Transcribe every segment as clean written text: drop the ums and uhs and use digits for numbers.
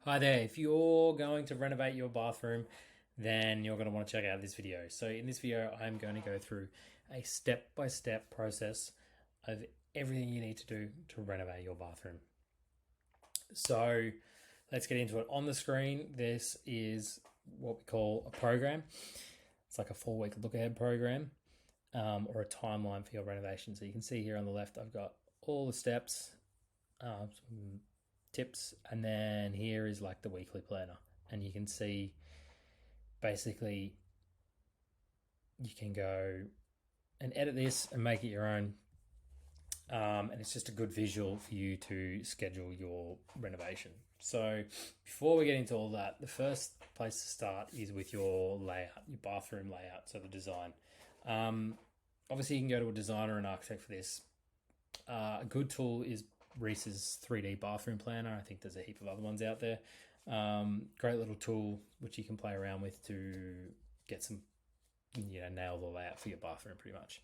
Hi there, if you're going to renovate your bathroom, then you're going to want to check out this video. So in this video, I'm going to go through a step-by-step process of everything you need to do to renovate your bathroom. So let's get into it. On the screen, this is what we call a program. It's like a 4-week look-ahead program or a timeline for your renovation. So you can see here on the left, I've got all the steps, some tips, and then here is like the weekly planner, and you can see basically you can go and edit this and make it your own, and it's just a good visual for you to schedule your renovation. So before we get into all that, the first place to start is with your layout, your bathroom layout, so the design. Obviously you can go to a designer or an architect for this. A good tool is Reese's 3D bathroom planner. I think there's a heap of other ones out there. Great little tool which you can play around with to get some, nail the layout for your bathroom pretty much.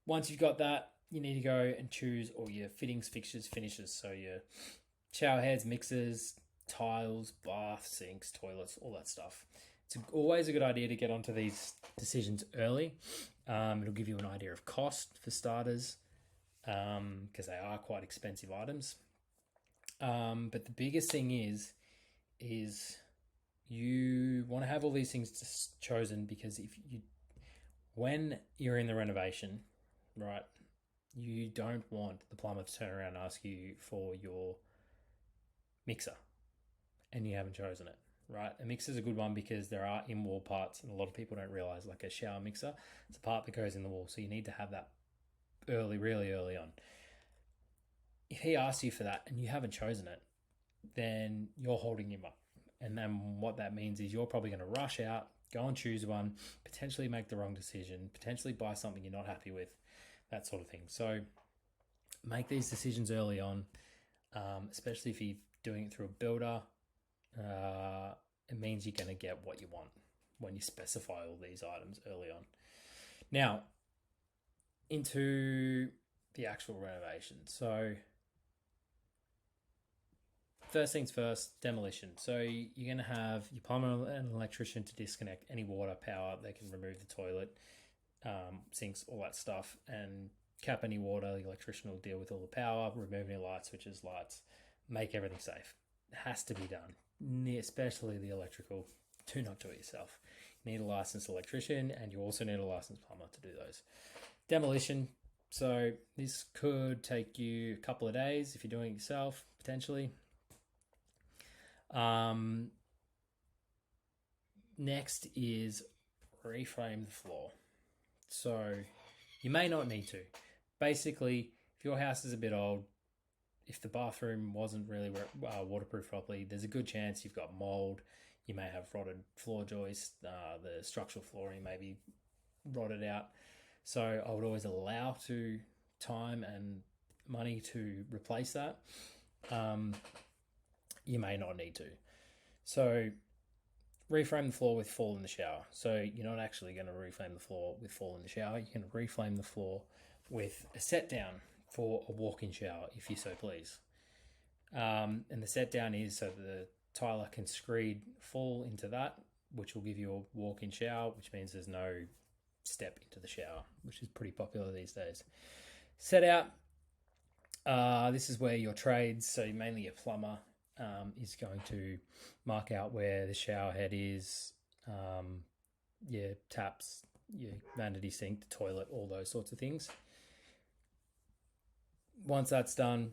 Once you've got that, you need to go and choose all your fittings, fixtures, finishes. So your shower heads, mixers, tiles, bath, sinks, toilets, all that stuff. It's always a good idea to get onto these decisions early. It'll give you an idea of cost for starters, because they are quite expensive items. But the biggest thing is you want to have all these things chosen, because when you're in the renovation, right, you don't want the plumber to turn around and ask you for your mixer and you haven't chosen it, right? A mixer is a good one because there are in-wall parts, and a lot of people don't realize, like a shower mixer, it's a part that goes in the wall, so you need to have that really early on. If he asks you for that and you haven't chosen it, then you're holding him up. And then what that means is you're probably going to rush out, go and choose one, potentially make the wrong decision, potentially buy something you're not happy with, that sort of thing. So make these decisions early on, especially if you're doing it through a builder. It means you're going to get what you want when you specify all these items early on. Now, into the actual renovation. So first things first, demolition. So you're going to have your plumber and electrician to disconnect any water, power. They can remove the toilet, sinks, all that stuff, and cap any water. The electrician will deal with all the power, remove any light switches, lights, make everything safe. It has to be done, especially the electrical. Do not do it yourself. You need a licensed electrician, and you also need a licensed plumber to do those. Demolition. So this could take you a couple of days if you're doing it yourself, potentially. Next is reframe the floor. So you may not need to. Basically, if your house is a bit old, if the bathroom wasn't really waterproof properly, there's a good chance you've got mold. You may have rotted floor joists. The structural flooring may be rotted out. So I would always allow to time and money to replace that. You may not need to. So reframe the floor with fall in the shower. So you're not actually going to reframe the floor with fall in the shower. You're going to reframe the floor with a set down for a walk-in shower, if you so please. And the set down is so the tiler can screed fall into that, which will give you a walk-in shower, which means there's no step into the shower, which is pretty popular these days. Set out. This is where your trades, so mainly your plumber, is going to mark out where the shower head is, your taps, your vanity sink, the toilet, all those sorts of things. Once that's done,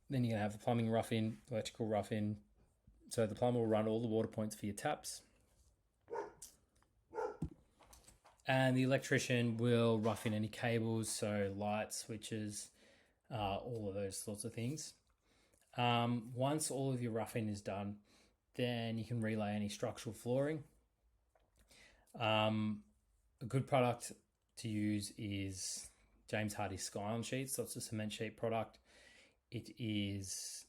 then you're going to have the plumbing rough in, electrical rough in. So the plumber will run all the water points for your taps, and the electrician will rough in any cables, so lights, switches, all of those sorts of things. Once all of your roughing is done, then you can relay any structural flooring. A good product to use is James Hardie's Skyline sheets. So it's a cement sheet product. It is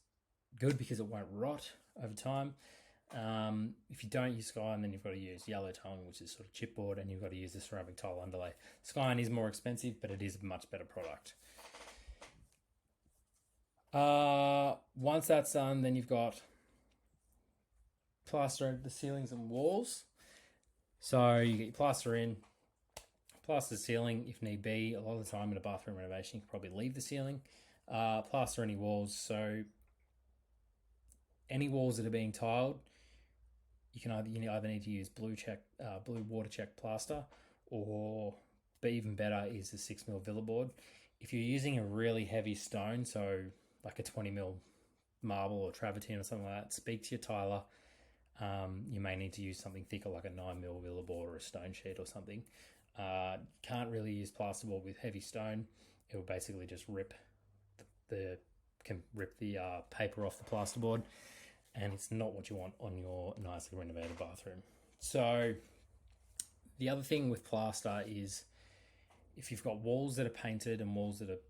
good because it won't rot over time. If you don't use Skyline, then you've got to use yellow tongue, which is sort of chipboard, and you've got to use the ceramic tile underlay. Skyline is more expensive, but it is a much better product. Once that's done, then you've got plaster the ceilings and walls. So you get your plaster in, plaster the ceiling if need be. A lot of the time in a bathroom renovation, you can probably leave the ceiling. Plaster any walls. So any walls that are being tiled, you either need to use blue water check plaster, or but even better is the 6mm Villa board. If you're using a really heavy stone, so like a 20mm marble or travertine or something like that, speak to your tiler. You may need to use something thicker like a 9mm Villa board or a stone sheet or something. Can't really use plasterboard with heavy stone. It will basically just rip the paper off the plasterboard, and it's not what you want on your nicely renovated bathroom. So the other thing with plaster is if you've got walls that are painted and walls that are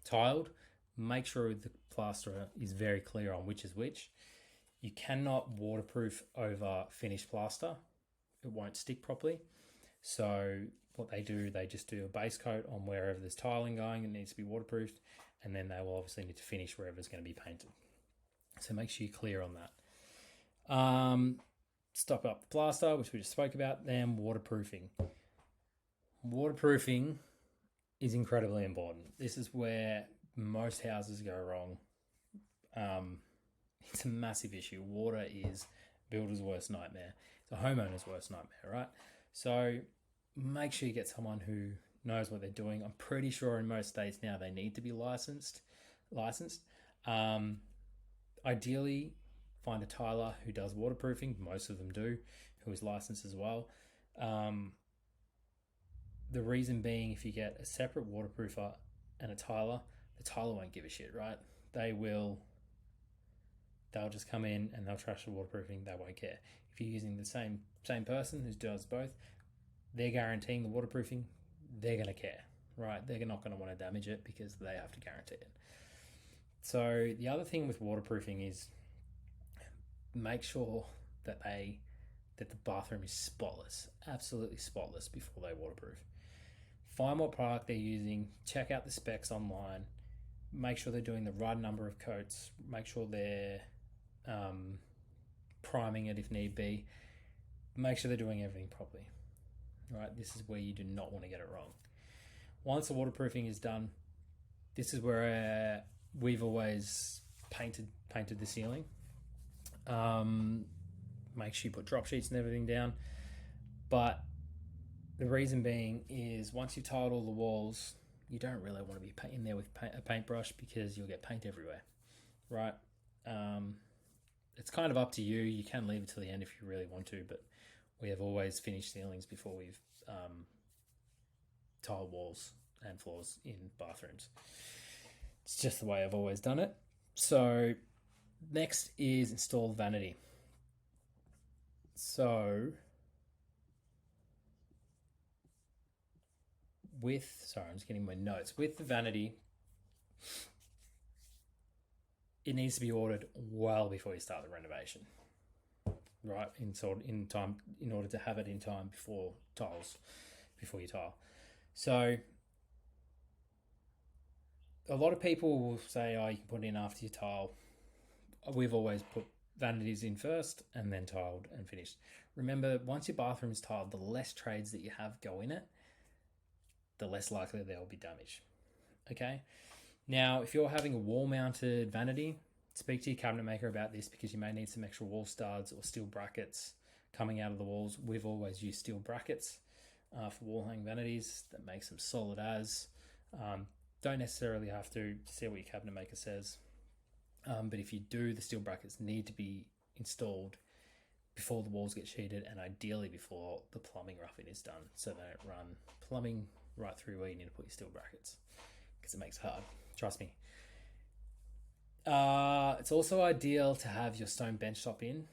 tiled, make sure the plasterer is very clear on which is which. You cannot waterproof over finished plaster. It won't stick properly. So what they do, they just do a base coat on wherever there's tiling going. It needs to be waterproofed, and then they will obviously need to finish wherever it's going to be painted. So make sure you're clear on that. Stop up the plaster, which we just spoke about. Then waterproofing. Waterproofing is incredibly important. This is where most houses go wrong. It's a massive issue. Water is builder's worst nightmare. It's a homeowner's worst nightmare, right? So make sure you get someone who knows what they're doing. I'm pretty sure in most states now they need to be licensed. Ideally, find a tiler who does waterproofing. Most of them do, who is licensed as well. The reason being, if you get a separate waterproofer and a tiler, the tiler won't give a shit, right? They'll just come in and they'll trash the waterproofing. They won't care. If you're using the same person who does both, they're guaranteeing the waterproofing. They're going to care, right? They're not going to want to damage it because they have to guarantee it. So the other thing with waterproofing is make sure that the bathroom is spotless, absolutely spotless before they waterproof. Find what product they're using. Check out the specs online. Make sure they're doing the right number of coats. Make sure they're priming it if need be. Make sure they're doing everything properly. Right, this is where you do not want to get it wrong. Once the waterproofing is done, this is where we've always painted the ceiling. Make sure you put drop sheets and everything down. But the reason being is once you've tiled all the walls, you don't really want to be in there with a paintbrush because you'll get paint everywhere, right? It's kind of up to you. You can leave it till the end if you really want to, but we have always finished ceilings before we've tiled walls and floors in bathrooms. It's just the way I've always done it. So next is install vanity. So I'm just getting my notes. With the vanity, it needs to be ordered well before you start the renovation, right? In time, in order to have it in time before you tile. So a lot of people will say, "Oh, you can put it in after you tile." We've always put vanities in first and then tiled and finished. Remember, once your bathroom is tiled, the less trades that you have go in it, the less likely there will be damage. Okay? Now, if you're having a wall-mounted vanity, speak to your cabinet maker about this because you may need some extra wall studs or steel brackets coming out of the walls. We've always used steel brackets for wall-hang vanities. That makes them solid as. Don't necessarily have to see what your cabinet maker says. But if you do, the steel brackets need to be installed before the walls get sheeted and ideally before the plumbing roughing is done, so they don't run plumbing right through where you need to put your steel brackets because it makes it hard. Trust me. It's also ideal to have your stone bench top in.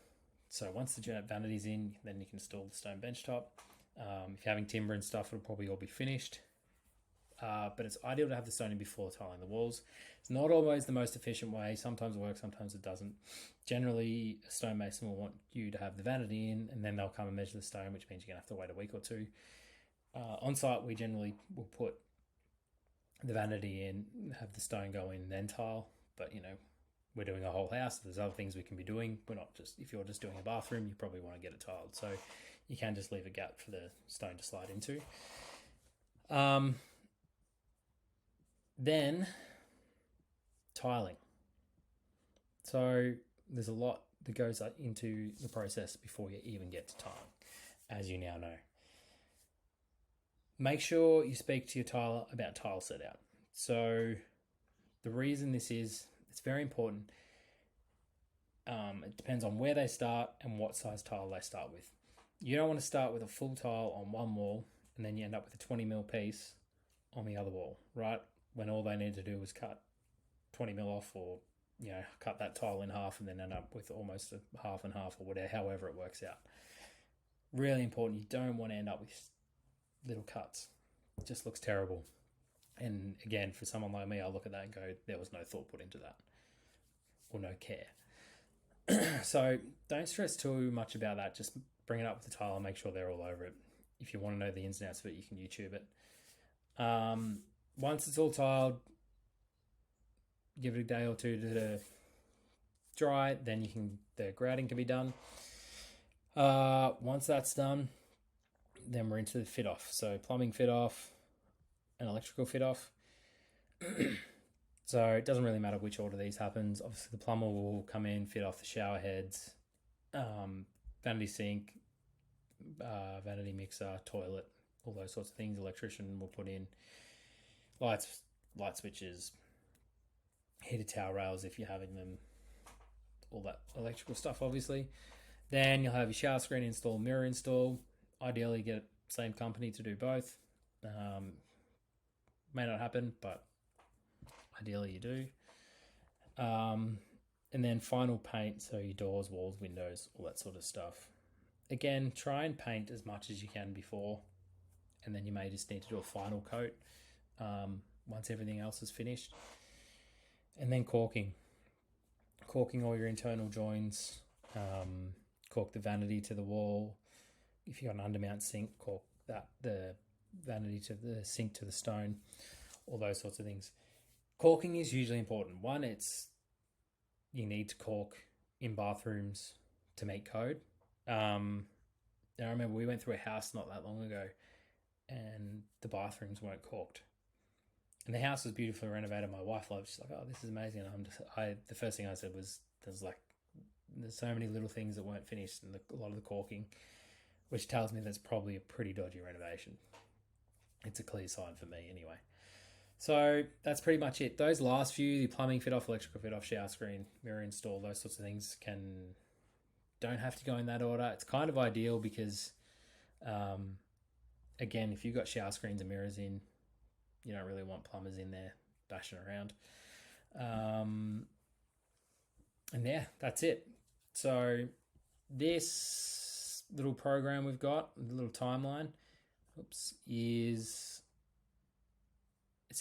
So once the vanity's in, then you can install the stone bench top. If you're having timber and stuff, it'll probably all be finished. But it's ideal to have the stone in before tiling the walls. It's not always the most efficient way. Sometimes it works, sometimes it doesn't. Generally, a stonemason will want you to have the vanity in, and then they'll come and measure the stone, which means you're going to have to wait a week or two. On site, we generally will put the vanity in, have the stone go in, then tile. But, we're doing a whole house. There's other things we can be doing. We're not just, if you're just doing a bathroom, you probably want to get it tiled. So you can just leave a gap for the stone to slide into. Then tiling. So there's a lot that goes into the process before you even get to tiling, as you now know. Make sure you speak to your tiler about tile set out. So the reason this is, it's very important. It depends on where they start and what size tile they start with. You don't want to start with a full tile on one wall and then you end up with a 20mm piece on the other wall, right? When all they need to do was cut 20mm off, or cut that tile in half and then end up with almost a half and half, or whatever, however it works out. Really important. You don't want to end up with little cuts. It just looks terrible. And again, for someone like me, I'll look at that and go, there was no thought put into that, or no care. So don't stress too much about that. Just bring it up with the tile and make sure they're all over it. If you want to know the ins and outs of it, you can YouTube it. Once it's all tiled, give it a day or two to dry. Then the grouting can be done. Once that's done, then we're into the fit off. So plumbing fit off and electrical fit off. So it doesn't really matter which order these happens. Obviously the plumber will come in, fit off the shower heads, vanity sink, vanity mixer, toilet, all those sorts of things. Electrician will put in lights, light switches, heated towel rails if you're having them, all that electrical stuff obviously. Then you'll have your shower screen install, mirror install. Ideally get same company to do both. May not happen, but ideally you do. And then final paint, so your doors, walls, windows, all that sort of stuff. Again, try and paint as much as you can before, and then you may just need to do a final coat once everything else is finished. And then caulking all your internal joins, caulk the vanity to the wall. If you've got an undermount sink, caulk the vanity to the sink to the stone, all those sorts of things. Caulking is usually important. One, you need to caulk in bathrooms to meet code. I remember we went through a house not that long ago and the bathrooms weren't caulked. And the house was beautifully renovated. My wife loved it. She's like, oh, this is amazing. And the first thing I said was, there's so many little things that weren't finished and a lot of the caulking, which tells me that's probably a pretty dodgy renovation. It's a clear sign for me anyway. So that's pretty much it. Those last few, the plumbing fit off, electrical fit off, shower screen, mirror install, those sorts of things don't have to go in that order. It's kind of ideal because, again, if you've got shower screens and mirrors in, you don't really want plumbers in there bashing around. And yeah, that's it. So this little program we've got, the little timeline, it's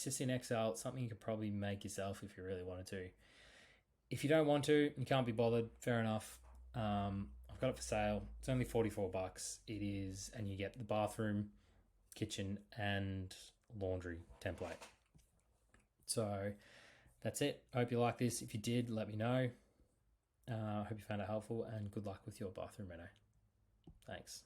just in Excel. It's something you could probably make yourself if you really wanted to. If you don't want to, you can't be bothered, fair enough. I've got it for sale. It's only $44. It is, and you get the bathroom, kitchen, and laundry template. So that's it. I hope you like this. If you did, let me know. I hope you found it helpful, and good luck with your bathroom reno. Thanks.